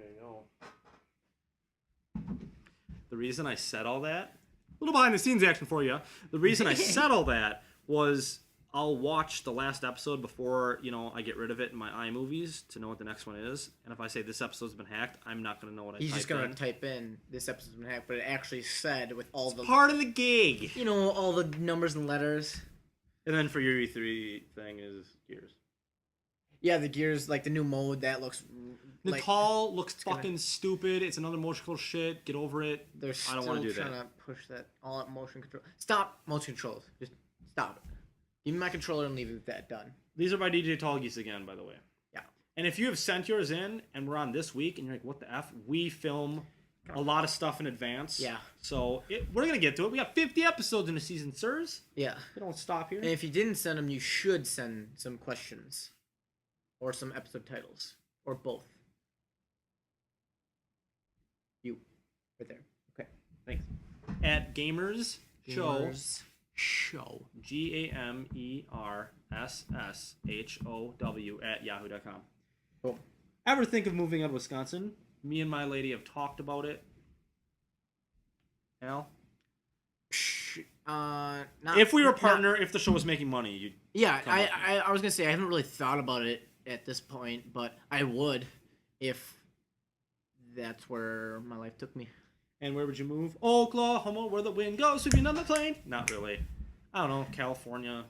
There you go. The reason I said all that, a little behind the scenes action for you. The reason I said all that was I'll watch the last episode before, I get rid of it in my iMovies to know what the next one is. And if I say this episode's been hacked, I'm not going to know what I typed in. He's just going to type in, this episode's been hacked, but it actually said with all it's part of the gig. All the numbers and letters. And then for your E3 thing is Gears. Yeah, the Gears, like the new mode, that looks... Natal looks fucking stupid. It's another motion control shit. Get over it. I don't want to do that. They're still trying to push that all-out motion control. Stop motion controls. Just stop it. Give me my controller and leave that done. These are by DJ Tallgeese again, by the way. Yeah. And if you have sent yours in and we're on this week and you're like, what the F? We film a lot of stuff in advance. Yeah. So we're going to get to it. We got 50 episodes in a season, sirs. Yeah. We don't stop here. And if you didn't send them, you should send some questions. Or some episode titles. Or both. You. Right there. Okay. Thanks. At Gamers Show. GamerSSHOW Cool. Ever think of moving out of Wisconsin? Me and my lady have talked about it. Al? If we were a partner, if the show was making money, you'd... Yeah, I was going to say, I haven't really thought about it at this point, but I would if that's where my life took me. And where would you move? Oklahoma, where the wind goes, sweeping on the plane. Not really. I don't know, California,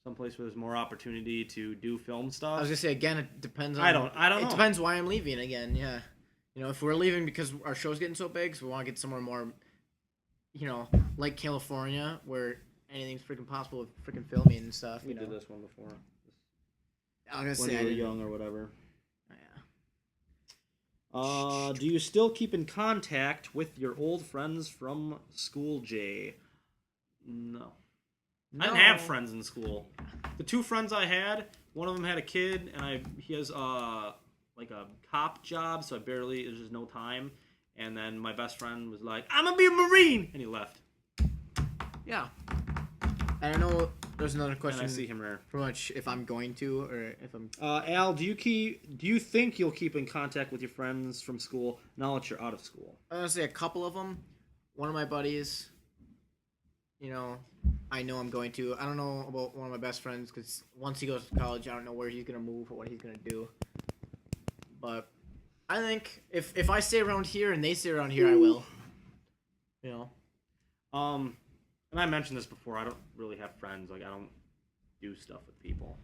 someplace where there's more opportunity to do film stuff. I was gonna say again, it depends on. I don't know. It depends why I'm leaving again. Yeah, if we're leaving because our show's getting so big, so we want to get somewhere more, like California, where anything's freaking possible with freaking filming and stuff. We did this one before. I was gonna say when you were young or whatever. Yeah. Do you still keep in contact with your old friends from school, Jay? No. I didn't have friends in school. The two friends I had, one of them had a kid, and he has like a cop job, so there's just no time. And then my best friend was like, I'm gonna be a Marine, and he left. Yeah. I don't know. There's another question. And I see him there. Pretty much if I'm going to, or if I'm. Al, do you think you'll keep in contact with your friends from school now that you're out of school? I'm gonna say a couple of them. One of my buddies. I know I'm going to. I don't know about one of my best friends because once he goes to college, I don't know where he's gonna move or what he's gonna do. But I think if I stay around here and they stay around here, I will. And I mentioned this before. I don't really have friends. Like I don't do stuff with people.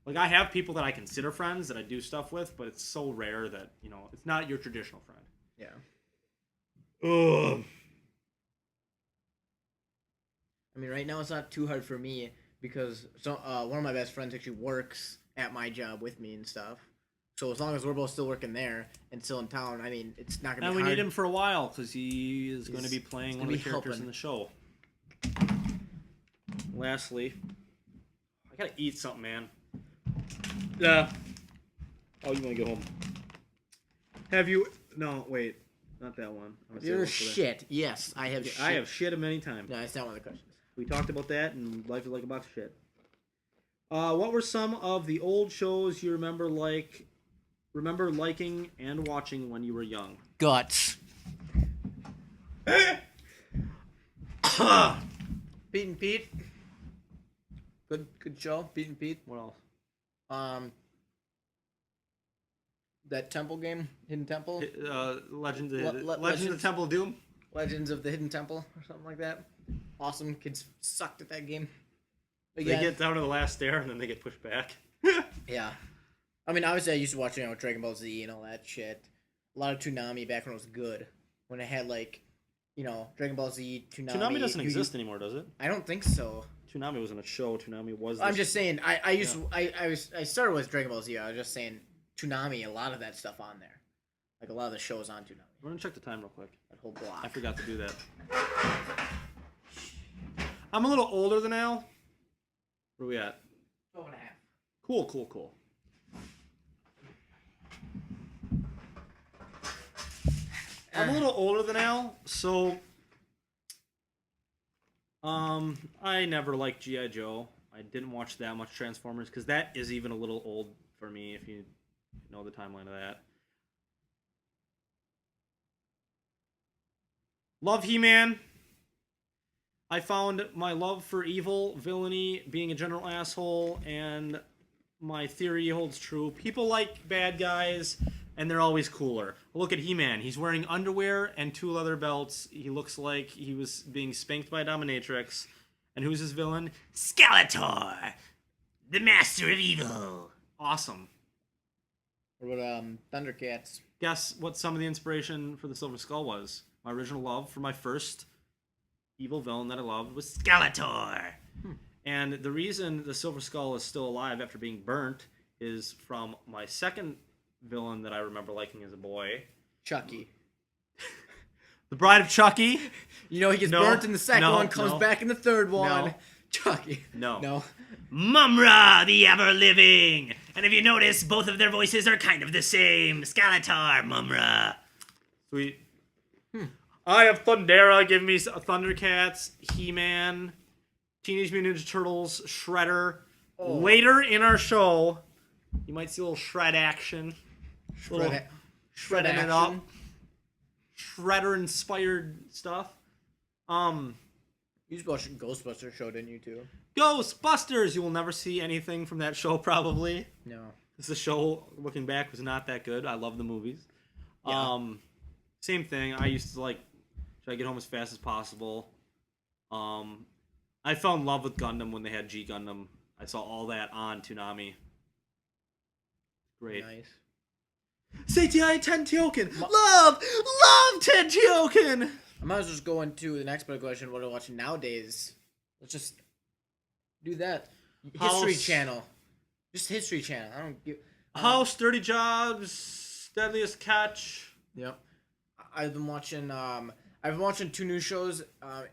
Like I have people that I consider friends that I do stuff with, but it's so rare that it's not your traditional friend. Yeah. Ugh. I mean, right now it's not too hard for me because one of my best friends actually works at my job with me and stuff. So as long as we're both still working there and still in town, I mean, it's not going to be hard. And we need him for a while because he is going to be playing one of the characters in the show. Lastly, I got to eat something, man. Yeah. Oh, you want to go home? Have you... No, wait. Not that one. You're shit. Yes, I have shit. I have shit many times. No, that's not one of the questions. We talked about that, and life is like a box of shit. What were some of the old shows you remember liking and watching when you were young? Guts. Pete and Pete. Good show. Pete and Pete. What else? That temple game, Hidden Temple. Legends of the Temple of Doom. Legends of the Hidden Temple, or something like that. Awesome. Kids sucked at that game. They get down to the last stair and then they get pushed back. Yeah. I mean, obviously I used to watch, Dragon Ball Z and all that shit. A lot of Toonami back when it was good. When it had, Dragon Ball Z, Toonami. Toonami doesn't exist anymore, does it? I don't think so. Toonami wasn't a show. Toonami was... I'm just saying, I started with Dragon Ball Z. I was just saying, Toonami, a lot of that stuff on there. Like, a lot of the shows on Toonami. We're gonna check the time real quick. That whole block. I forgot to do that. I'm a little older than Al. Where are we at? 12 and a half. Cool. I'm a little older than Al, so I never liked G.I. Joe. I didn't watch that much Transformers because that is even a little old for me if you know the timeline of that. Love He-Man. I found my love for evil, villainy, being a general asshole, and my theory holds true. People like bad guys, and they're always cooler. Look at He-Man. He's wearing underwear and 2 leather belts. He looks like he was being spanked by a dominatrix. And who's his villain? Skeletor, the master of evil. Awesome. What about Thundercats? Guess what some of the inspiration for the Silver Skull was? My original love for my first evil villain that I loved was Skeletor. And the reason the Silver Skull is still alive after being burnt is from my second villain that I remember liking as a boy. Chucky. The Bride of Chucky. You know, he gets burnt in the second one, comes back in the third one. No. Chucky. No. Mumra, the ever-living. And if you notice, both of their voices are kind of the same. Skeletor, Mumra. Sweet. I have Thundera, give me Thundercats, He-Man, Teenage Mutant Ninja Turtles, Shredder. Oh. Later in our show, you might see a little Shred action. Shredding it up. Shredder-inspired stuff. You just watched Ghostbusters show, didn't you, too? Ghostbusters! You will never see anything from that show, probably. No. The show, looking back, was not that good. I love the movies. Yeah. Same thing. I used to, try to get home as fast as possible. I fell in love with Gundam when they had G Gundam. I saw all that on Toonami. Great. Nice. Seitai Tentyoken! Love Tentyoken! I might as well just go into the next question. What are we watching nowadays? Let's just do that. History Channel. Just History Channel. I don't give... House, Dirty Jobs, Deadliest Catch. Yep. I've been watching 2 new shows.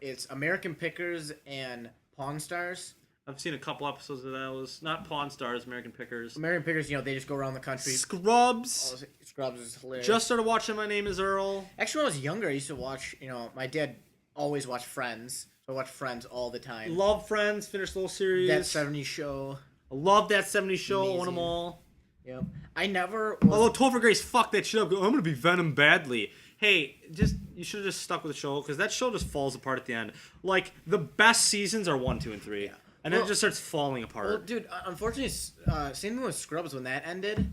It's American Pickers and Pawn Stars. I've seen a couple episodes of those. Not Pawn Stars, American Pickers. American Pickers, they just go around the country. Scrubs. Oh, Scrubs is hilarious. Just started watching My Name is Earl. Actually, when I was younger, I used to watch, my dad always watched Friends. So I watched Friends all the time. Love Friends, finished the whole series. That 70s show. I love that 70s show, Amazing. own them all. Yep. I never... Although Topher Grace fucked that shit up. I'm going to be Venom badly. Hey, you should have just stuck with the show, because that show just falls apart at the end. The best seasons are 1, 2, and 3. Yeah. And then it just starts falling apart. Well, dude, unfortunately, same thing with Scrubs when that ended.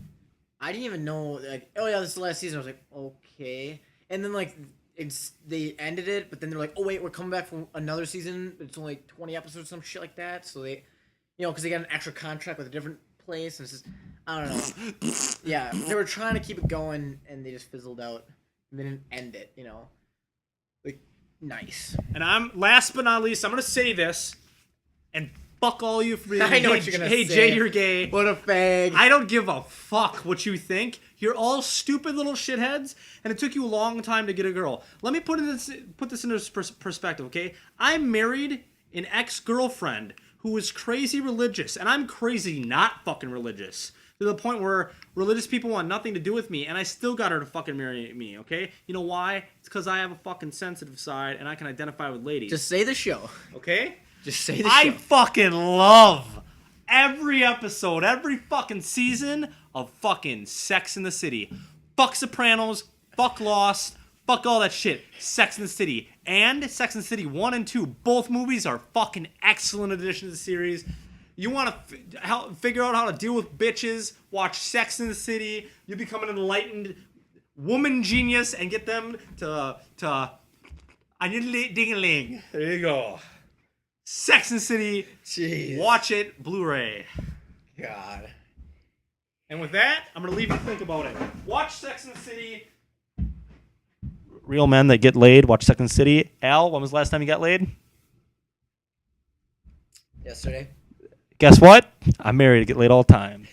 I didn't even know, oh yeah, this is the last season. I was like, okay. And then, they ended it, but then they're like, oh wait, we're coming back for another season. It's only 20 episodes, some shit like that. So they, because they got an extra contract with a different place. And it's just, I don't know. Yeah, they were trying to keep it going, and they just fizzled out. And they didn't end it, nice. And last but not least, I'm going to say this, and fuck all you for being, I know what you're gonna say. Hey, Jay, you're gay. What a fag. I don't give a fuck what you think. You're all stupid little shitheads, and it took you a long time to get a girl. Let me put this into perspective, okay? I married an ex-girlfriend who was crazy religious, and I'm crazy not fucking religious. To the point where religious people want nothing to do with me, and I still got her to fucking marry me, okay? You know why? It's because I have a fucking sensitive side, and I can identify with ladies. Just say the show. Okay? Just say the show. I fucking love every episode, every fucking season of fucking Sex in the City. Fuck Sopranos, fuck Lost, fuck all that shit. Sex in the City. And Sex in the City 1 and 2, both movies are fucking excellent additions to the series. You want to figure out how to deal with bitches, watch Sex in the City, you become an enlightened woman genius and get them to I need a ding-a-ling. There you go. Sex and the City. Jeez. Watch it, Blu-ray. God. And with that, I'm going to leave you to think about it. Watch Sex and the City. Real men that get laid, watch Sex and the City. Al, when was the last time you got laid? Yesterday. Guess what? I'm married to get laid all the time.